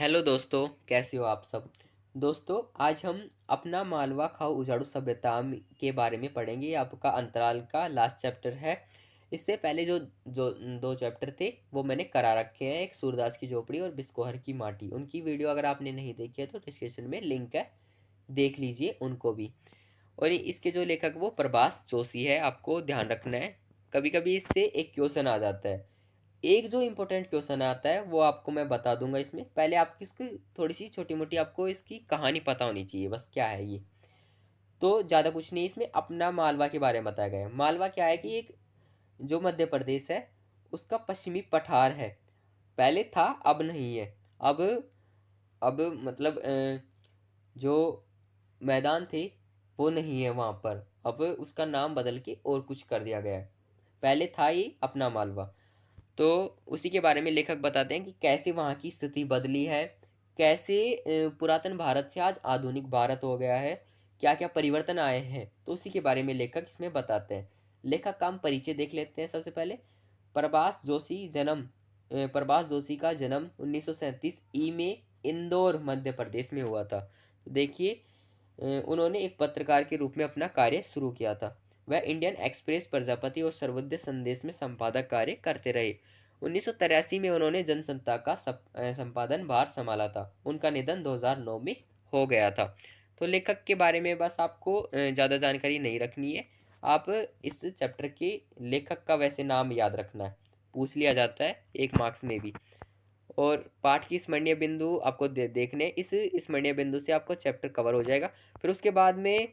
Hello दोस्तों, कैसे हो आप सब। दोस्तों, आज हम अपना मालवा खाओ उजाड़ू सभ्यता के बारे में पढ़ेंगे। ये आपका अंतराल का लास्ट चैप्टर है। इससे पहले जो जो दो चैप्टर थे वो मैंने करा रखे हैं, एक सूरदास की झोपड़ी और बिस्कोहर की माटी। उनकी वीडियो अगर आपने नहीं देखी है तो डिस्क्रिप्शन में लिंक है, देख लीजिए उनको भी। और इसके जो लेखक वो प्रभास जोशी है, आपको ध्यान रखना है। कभी कभी इससे एक क्वेश्चन आ जाता है। एक जो इम्पोर्टेंट क्वेश्चन आता है वो आपको मैं बता दूंगा। इसमें पहले आपकी इसकी थोड़ी सी छोटी मोटी आपको इसकी कहानी पता होनी चाहिए, बस क्या है ये। तो ज़्यादा कुछ नहीं, इसमें अपना मालवा के बारे में बताया गया है। मालवा क्या है कि एक जो मध्य प्रदेश है उसका पश्चिमी पठार है। पहले था, अब नहीं है। अब अब मतलब जो मैदान थे वो नहीं है वहाँ पर। अब उसका नाम बदल के और कुछ कर दिया गया है। पहले था ये अपना मालवा। तो उसी के बारे में लेखक बताते हैं कि कैसे वहाँ की स्थिति बदली है, कैसे पुरातन भारत से आज आधुनिक भारत हो गया है, क्या क्या परिवर्तन आए हैं। तो उसी के बारे में लेखक इसमें बताते हैं। लेखक का हम परिचय देख लेते हैं सबसे पहले। प्रभास जोशी का जन्म 1937 ई में इंदौर मध्य प्रदेश में हुआ था। तो देखिए, उन्होंने एक पत्रकार के रूप में अपना कार्य शुरू किया था। वह इंडियन एक्सप्रेस, प्रजापति और सर्वोदय संदेश में संपादक कार्य करते रहे। 1983 में उन्होंने जनसत्ता का संपादन भार संभाला था। उनका निधन 2009 में हो गया था। तो लेखक के बारे में बस आपको ज़्यादा जानकारी नहीं रखनी है। आप इस चैप्टर के लेखक का वैसे नाम याद रखना है, पूछ लिया जाता है एक मार्क्स में भी। और पाठ की स्मरणीय बिंदु आपको देखने, इस स्मरणीय बिंदु से आपको चैप्टर कवर हो जाएगा। फिर उसके बाद में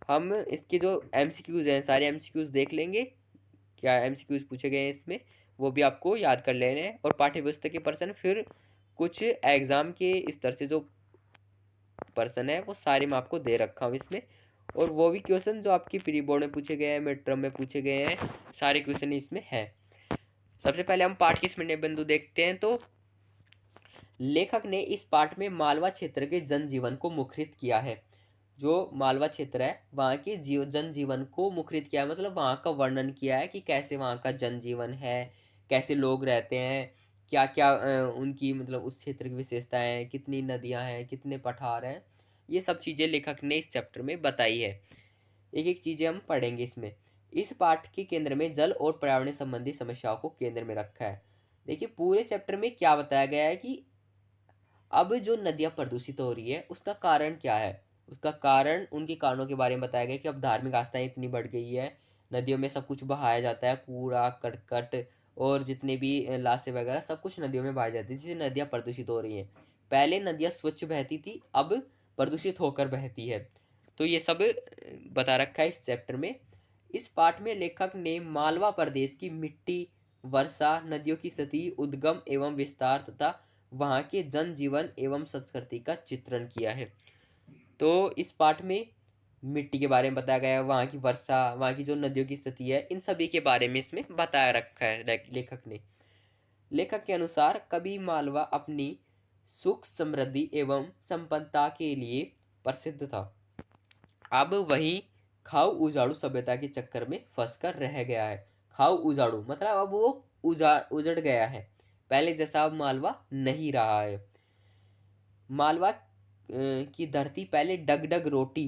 हम इसके जो एमसीक्यूज हैं सारे एमसीक्यूज देख लेंगे, क्या एमसीक्यूज पूछे गए हैं इसमें, वो भी आपको याद कर लेने हैं। और पाठ्य पुस्तक के पर्सन, फिर कुछ एग्जाम के स्तर से जो पर्सन है वो सारे मैं आपको दे रखा हूँ इसमें। और वो भी क्वेश्चन जो आपकी प्री बोर्ड में पूछे गए हैं, मिड टर्म में पूछे गए हैं, सारे क्वेश्चन इसमें है। सबसे पहले हम पाठ की स्मरणीय बिंदु देखते हैं। तो लेखक ने इस पाठ में मालवा क्षेत्र के जनजीवन को मुखरित किया है। जो मालवा क्षेत्र है वहाँ के जनजीवन को मुखरित किया है, मतलब वहाँ का वर्णन किया है कि कैसे वहाँ का जनजीवन है, कैसे लोग रहते हैं, क्या क्या उनकी मतलब उस क्षेत्र की विशेषताएं हैं, कितनी नदियाँ हैं, कितने पठार हैं। ये सब चीज़ें लेखक ने इस चैप्टर में बताई है। एक एक चीज़ें हम पढ़ेंगे इसमें। इस पाठ के केंद्र में जल और पर्यावरण संबंधी समस्याओं को केंद्र में रखा है। देखिए, पूरे चैप्टर में क्या बताया गया है कि अब जो नदियाँ प्रदूषित हो रही है उसका कारण क्या है। उसका कारण, उनके कारणों के बारे में बताया गया कि अब धार्मिक आस्थाएं इतनी बढ़ गई है, नदियों में सब कुछ बहाया जाता है, कूड़ा करकट और जितने भी लाशें वगैरह सब कुछ नदियों में बहाई जाती है, जिससे नदियाँ प्रदूषित हो रही हैं। पहले नदियाँ स्वच्छ बहती थी, अब प्रदूषित होकर बहती है। तो ये सब बता रखा है इस चैप्टर में। इस पाठ में लेखक ने मालवा प्रदेश की मिट्टी, वर्षा, नदियों की स्थिति, उद्गम एवं विस्तार तथा वहाँ के जनजीवन एवं संस्कृति का चित्रण किया है। तो इस पाठ में मिट्टी के बारे में बताया गया है, वहाँ की वर्षा, वहाँ की जो नदियों की स्थिति है, इन सभी के बारे में इसमें बताया रखा है लेखक ने। लेखक के अनुसार कभी मालवा अपनी सुख समृद्धि एवं संपन्नता के लिए प्रसिद्ध था। अब वही खाऊ उजाड़ू सभ्यता के चक्कर में फंसकर रह गया है। खाऊ उजाड़ू मतलब अब वो उजड़ गया है, पहले जैसा अब मालवा नहीं रहा है। मालवा की धरती पहले डगडग रोटी,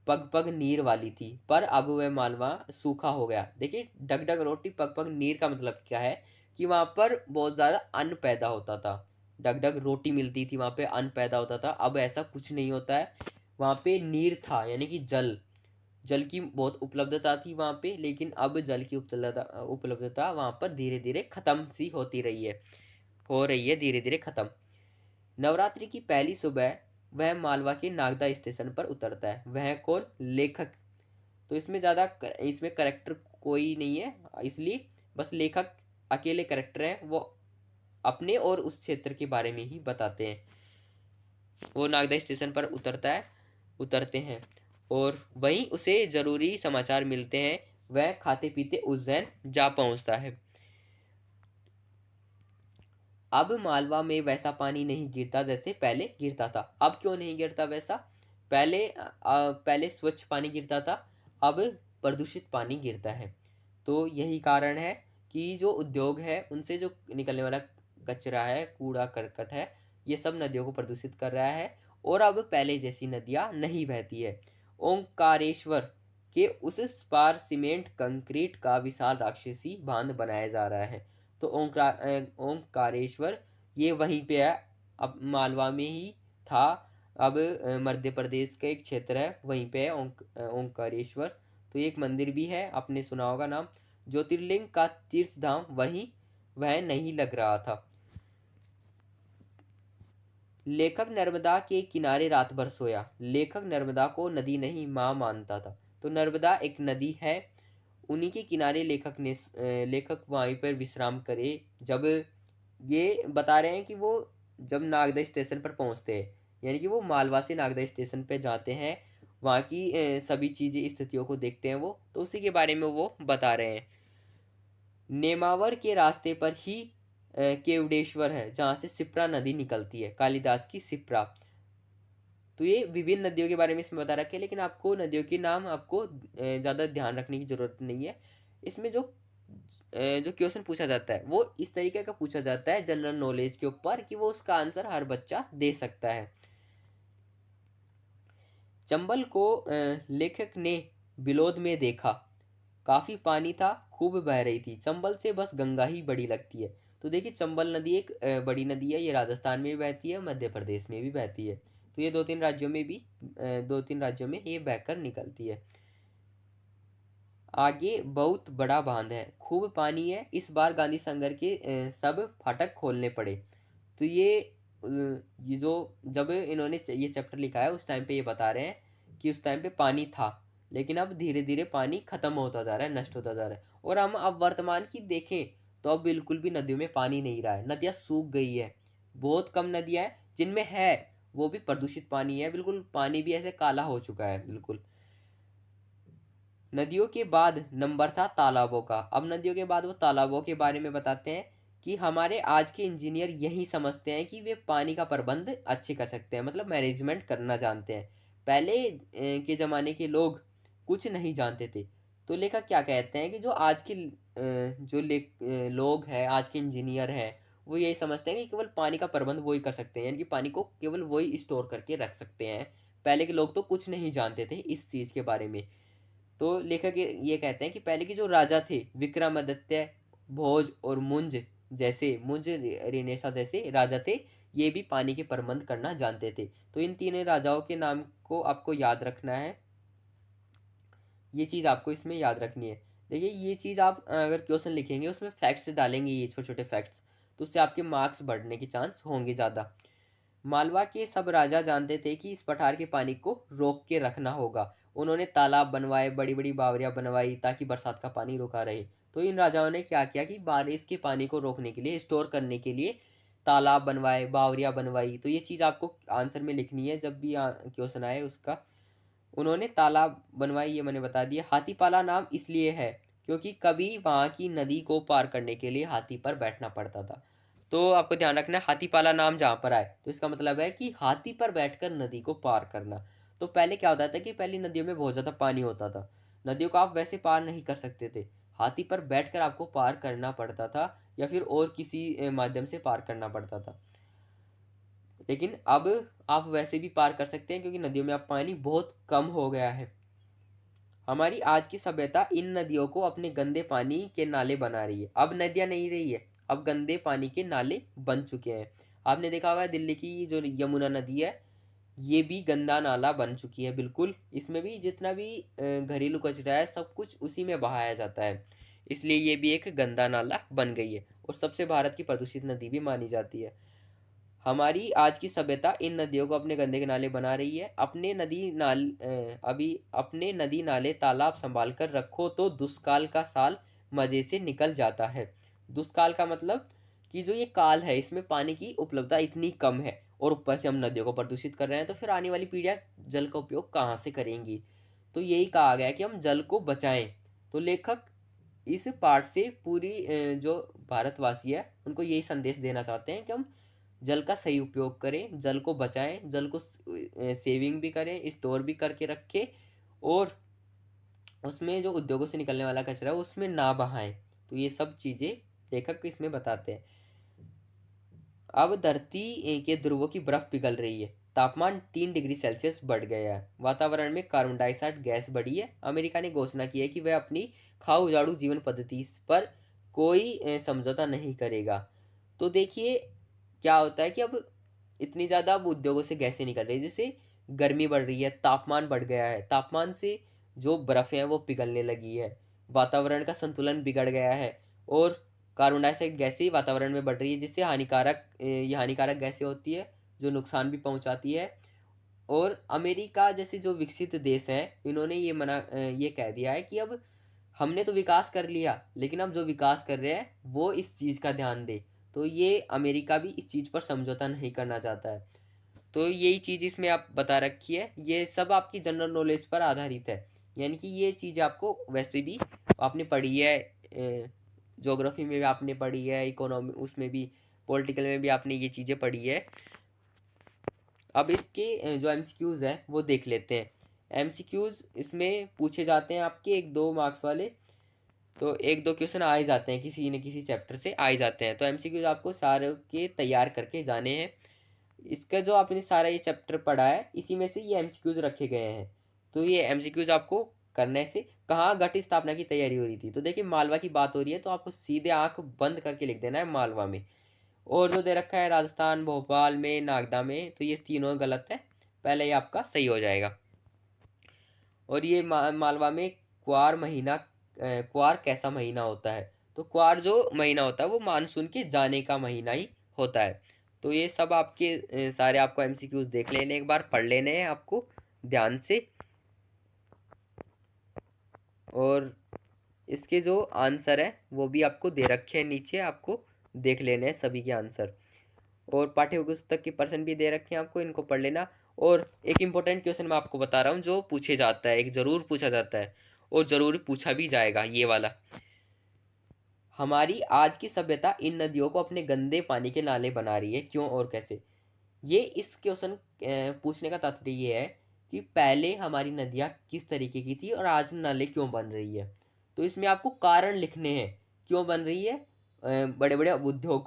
पग पग नीर वाली थी, पर अब वह मालवा सूखा हो गया। देखिए, डगडग रोटी पग पग नीर का मतलब क्या है कि वहाँ पर बहुत ज़्यादा अन्न पैदा होता था। डगडग रोटी मिलती थी, वहाँ पे अन्न पैदा होता था। अब ऐसा कुछ नहीं होता है। वहाँ पे नीर था, यानी कि जल, जल की बहुत उपलब्धता थी वहाँ पे, लेकिन अब जल की उपलब्धता वहाँ पर धीरे धीरे खत्म सी होती रही है, हो रही है धीरे धीरे खत्म। नवरात्रि की पहली सुबह वह मालवा के नागदा स्टेशन पर उतरता है। वह कौन? लेखक। तो इसमें ज़्यादा इसमें करेक्टर कोई नहीं है, इसलिए बस लेखक अकेले करेक्टर हैं। वो अपने और उस क्षेत्र के बारे में ही बताते हैं। वो नागदा स्टेशन पर उतरते हैं और वहीं उसे ज़रूरी समाचार मिलते हैं। वह खाते पीते उज्जैन जा पहुंचता है। अब मालवा में वैसा पानी नहीं गिरता जैसे पहले गिरता था। अब क्यों नहीं गिरता वैसा? पहले स्वच्छ पानी गिरता था, अब प्रदूषित पानी गिरता है। तो यही कारण है कि जो उद्योग है उनसे जो निकलने वाला कचरा है, कूड़ा करकट है, ये सब नदियों को प्रदूषित कर रहा है और अब पहले जैसी नदियाँ नहीं बहती है। ओंकारेश्वर के उस पार सीमेंट कंक्रीट का विशाल राक्षसी बांध बनाया जा रहा है। तो ओंकारेश्वर ये वहीं पे है, अब मालवा में ही था, अब मध्य प्रदेश का एक क्षेत्र है, वहीं पे है ओंकारेश्वर। तो एक मंदिर भी है, आपने सुना होगा नाम। ज्योतिर्लिंग का तीर्थ धाम वहीं वह नहीं लग रहा था। लेखक नर्मदा के किनारे रात भर सोया। लेखक नर्मदा को नदी नहीं माँ मानता था। तो नर्मदा एक नदी है, उन्हीं के किनारे लेखक वहीं पर विश्राम करे। जब ये बता रहे हैं कि वो जब नागदा स्टेशन पर पहुंचते हैं, यानी कि वो मालवा से नागदा स्टेशन पर जाते हैं, वहाँ की सभी चीज़ें स्थितियों को देखते हैं वो, तो उसी के बारे में वो बता रहे हैं। नेमावर के रास्ते पर ही केवडेश्वर है, जहाँ से सिप्रा नदी निकलती है, कालिदास की सिप्रा। तो ये विभिन्न नदियों के बारे में इसमें बता रखे हैं, लेकिन आपको नदियों के नाम आपको ज़्यादा ध्यान रखने की ज़रूरत नहीं है। इसमें जो क्वेश्चन पूछा जाता है वो इस तरीके का पूछा जाता है जनरल नॉलेज के ऊपर, कि वो उसका आंसर हर बच्चा दे सकता है। चंबल को लेखक ने बिलोद में देखा, काफ़ी पानी था, खूब बह रही थी, चंबल से बस गंगा ही बड़ी लगती है। तो देखिए चंबल नदी एक बड़ी नदी है, ये राजस्थान में भी बहती है, मध्य प्रदेश में भी बहती है। तो ये दो तीन राज्यों में ये बहकर निकलती है। आगे बहुत बड़ा बांध है, खूब पानी है, इस बार गांधी सागर के सब फाटक खोलने पड़े। तो ये जो जब इन्होंने ये चैप्टर लिखा है उस टाइम पे ये बता रहे हैं कि उस टाइम पे पानी था, लेकिन अब धीरे धीरे पानी खत्म होता जा रहा है, नष्ट होता जा रहा है। और हम अब वर्तमान की देखें तो अब बिल्कुल भी नदियों में पानी नहीं रहा है, नदियाँ सूख गई है। बहुत कम नदियाँ हैं जिनमें है, वो भी प्रदूषित पानी है, बिल्कुल पानी भी ऐसे काला हो चुका है बिल्कुल। नदियों के बाद नंबर था तालाबों का। अब नदियों के बाद वो तालाबों के बारे में बताते हैं कि हमारे आज के इंजीनियर यही समझते हैं कि वे पानी का प्रबंध अच्छे कर सकते हैं, मतलब मैनेजमेंट करना जानते हैं। पहले के ज़माने के लोग कुछ नहीं जानते थे। तो लेखक क्या कहते हैं कि जो आज के लोग हैं, आज के इंजीनियर हैं, वो यही समझते हैं कि केवल पानी का प्रबंध वही कर सकते हैं, यानी कि पानी को केवल वही स्टोर करके रख सकते हैं। पहले के लोग तो कुछ नहीं जानते थे इस चीज़ के बारे में। तो लेखक ये कहते हैं कि पहले के जो राजा थे, विक्रमादित्य, भोज और मुंज रेनेसा जैसे राजा थे, ये भी पानी के प्रबंध करना जानते थे। तो इन तीनों राजाओं के नाम को आपको याद रखना है, ये चीज़ आपको इसमें याद रखनी है। देखिए ये चीज़ आप अगर क्वेश्चन लिखेंगे उसमें फैक्ट्स डालेंगे, ये छोटे छोटे फैक्ट्स, तो उससे आपके मार्क्स बढ़ने के चांस होंगे ज़्यादा। मालवा के सब राजा जानते थे कि इस पठार के पानी को रोक के रखना होगा। उन्होंने तालाब बनवाए, बड़ी बड़ी बावरियां बनवाई ताकि बरसात का पानी रोका रहे। तो इन राजाओं ने क्या किया कि बारिश के पानी को रोकने के लिए, स्टोर करने के लिए तालाब बनवाए, बावरियां बनवाई। तो ये चीज़ आपको आंसर में लिखनी है जब भी क्वेश्चन आए उसका। उन्होंने तालाब बनवाई, ये मैंने बता दिया। हाथीपाला नाम इसलिए है क्योंकि कभी वहाँ की नदी को पार करने के लिए हाथी पर बैठना पड़ता था। तो आपको ध्यान रखना है, हाथीपाला नाम जहाँ पर आए तो इसका मतलब है कि हाथी पर बैठकर नदी को पार करना। तो पहले क्या होता था कि पहली नदियों में बहुत ज़्यादा पानी होता था, नदियों को आप वैसे पार नहीं कर सकते थे, हाथी पर बैठकर आपको पार करना पड़ता था, या फिर और किसी माध्यम से पार करना पड़ता था। लेकिन अब आप वैसे भी पार कर सकते हैं क्योंकि नदियों में अब पानी बहुत कम हो गया है। हमारी आज की सभ्यता इन नदियों को अपने गंदे पानी के नाले बना रही है। अब नदियाँ नहीं रही है, अब गंदे पानी के नाले बन चुके हैं। आपने देखा होगा दिल्ली की जो यमुना नदी है, ये भी गंदा नाला बन चुकी है बिल्कुल। इसमें भी जितना भी घरेलू कचरा है सब कुछ उसी में बहाया जाता है, इसलिए ये भी एक गंदा नाला बन गई है और सबसे भारत की प्रदूषित नदी भी मानी जाती है। हमारी आज की सभ्यता इन नदियों को अपने गंदे नाले बना रही है। अपने नदी नाले तालाब संभाल कर रखो तो दुष्काल का साल मज़े से निकल जाता है। दुष्काल का मतलब कि जो ये काल है इसमें पानी की उपलब्धता इतनी कम है और ऊपर से हम नदियों को प्रदूषित कर रहे हैं, तो फिर आने वाली पीढ़ियाँ जल का उपयोग कहाँ से करेंगी। तो यही कहा गया है कि हम जल को बचाएं। तो लेखक इस पाठ से पूरी जो भारतवासी है उनको यही संदेश देना चाहते हैं कि हम जल का सही उपयोग करें, जल को बचाएं, जल को सेविंग भी करें, स्टोर भी करके रखें, और उसमें जो उद्योगों से निकलने वाला कचरा है उसमें ना बहाएं। तो ये सब चीज़ें लेखक इसमें बताते हैं। अब धरती के ध्रुवों की बर्फ पिघल रही है, तापमान 3 डिग्री सेल्सियस बढ़ गया है, वातावरण में कार्बन डाइऑक्साइड गैस बढ़ी है। अमेरिका ने घोषणा की है कि वह अपनी खाओ उजाड़ू जीवन पद्धति पर कोई समझौता नहीं करेगा। तो देखिए क्या होता है कि अब इतनी ज़्यादा अब उद्योगों से गैसें निकल रही है, जिससे गर्मी बढ़ रही है, तापमान बढ़ गया है, तापमान से जो बर्फ़ें हैं वो पिघलने लगी है, वातावरण का संतुलन बिगड़ गया है और कार्बन डाइऑक्साइड गैसें वातावरण में बढ़ रही है, जिससे ये हानिकारक गैसें होती है जो नुकसान भी पहुंचाती है। और अमेरिका जैसे जो विकसित देश हैं, इन्होंने ये कह दिया है कि अब हमने तो विकास कर लिया, लेकिन अब जो विकास कर रहे हैं वो इस चीज़ का ध्यान दे। तो ये अमेरिका भी इस चीज़ पर समझौता नहीं करना चाहता है। तो यही चीज़ इसमें आप बता रखी है, ये सब आपकी जनरल नॉलेज पर आधारित है, यानी कि ये चीज़ आपको वैसे भी आपने पढ़ी है, ज्योग्राफी में भी आपने पढ़ी है, इकोनॉमी उसमें भी, पॉलिटिकल में भी आपने ये चीज़ें पढ़ी है। अब इसके जो एमसीक्यूज़ हैं वो देख लेते हैं। एमसीक्यूज़ इसमें पूछे जाते हैं आपके 1-2 मार्क्स वाले, तो 1-2 क्वेश्चन आ ही जाते हैं, किसी न किसी चैप्टर से आ ही जाते हैं। तो एमसीक्यूज़ आपको सारे के तैयार करके जाने हैं। इसका जो आपने सारा ये चैप्टर पढ़ा है, इसी में से ये एमसीक्यूज़ रखे गए हैं। तो ये एमसीक्यूज़ आपको करने से कहाँ घट स्थापना की तैयारी हो रही थी। तो देखिए मालवा की बात हो रही है, तो आपको सीधे आँख बंद करके लिख देना है मालवा में। और जो दे रखा है राजस्थान, भोपाल में, नागदा में, तो ये तीनों गलत है, पहले ये आपका सही हो जाएगा। और ये मालवा में क्वार कैसा महीना होता है। तो क्वार जो महीना होता है वो मानसून के जाने का महीना ही होता है। तो ये सब आपके सारे आपको एमसीक्यूज देख लेने, एक बार पढ़ लेने हैं आपको ध्यान से। और इसके जो आंसर है वो भी आपको दे रखे हैं नीचे, आपको देख लेने हैं सभी के आंसर। और पाठ्य पुस्तक के पर्सन भी दे रखे हैं आपको, इनको पढ़ लेना। और एक इम्पोर्टेंट क्वेश्चन मैं आपको बता रहा हूँ जो पूछे जाता है, एक ज़रूर पूछा जाता है और ज़रूर पूछा भी जाएगा, ये वाला। हमारी आज की सभ्यता इन नदियों को अपने गंदे पानी के नाले बना रही है, क्यों और कैसे। ये इस क्वेश्चन पूछने का तात्पर्य ये है कि पहले हमारी नदियाँ किस तरीके की थी और आज नाले क्यों बन रही है। तो इसमें आपको कारण लिखने हैं क्यों बन रही है। बड़े बड़े उद्योग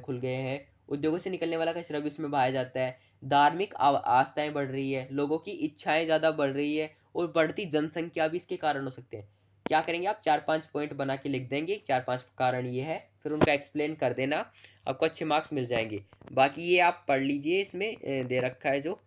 खुल गए हैं, उद्योगों से निकलने वाला कचरा भी उसमें बहाया जाता है, धार्मिक आस्थाएं बढ़ रही है, लोगों की इच्छाएं ज़्यादा बढ़ रही है और बढ़ती जनसंख्या भी इसके कारण हो सकते हैं। क्या करेंगे आप 4-5 पॉइंट बना के लिख देंगे, 4-5 कारण ये है, फिर उनका एक्सप्लेन कर देना, आपको अच्छे मार्क्स मिल जाएंगे। बाकी ये आप पढ़ लीजिए, इसमें दे रखा है, जो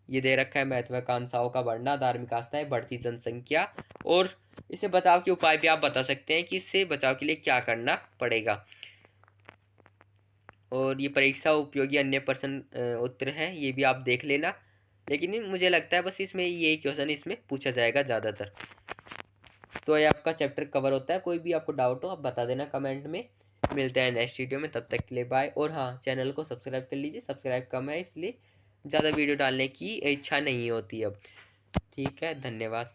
ये दे रखा है महत्वाकांक्षाओं का बढ़ना, धार्मिक आस्थाएं, बढ़ती जनसंख्या, और इससे बचाव के उपाय भी आप बता सकते हैं कि इससे बचाव के लिए क्या करना पड़ेगा। और ये परीक्षा उपयोगी अन्य प्रश्न उत्तर हैं, ये भी आप देख लेना। लेकिन मुझे लगता है बस इसमें यही क्वेश्चन इसमें पूछा जाएगा ज़्यादातर। तो ये आपका चैप्टर कवर होता है। कोई भी आपको डाउट हो आप बता देना कमेंट में। मिलते हैं नेक्स्ट वीडियो में, तब तक के लिए बाय। और हाँ, चैनल को सब्सक्राइब कर लीजिए, सब्सक्राइब कम है इसलिए ज़्यादा वीडियो डालने की इच्छा नहीं होती अब। ठीक है, धन्यवाद।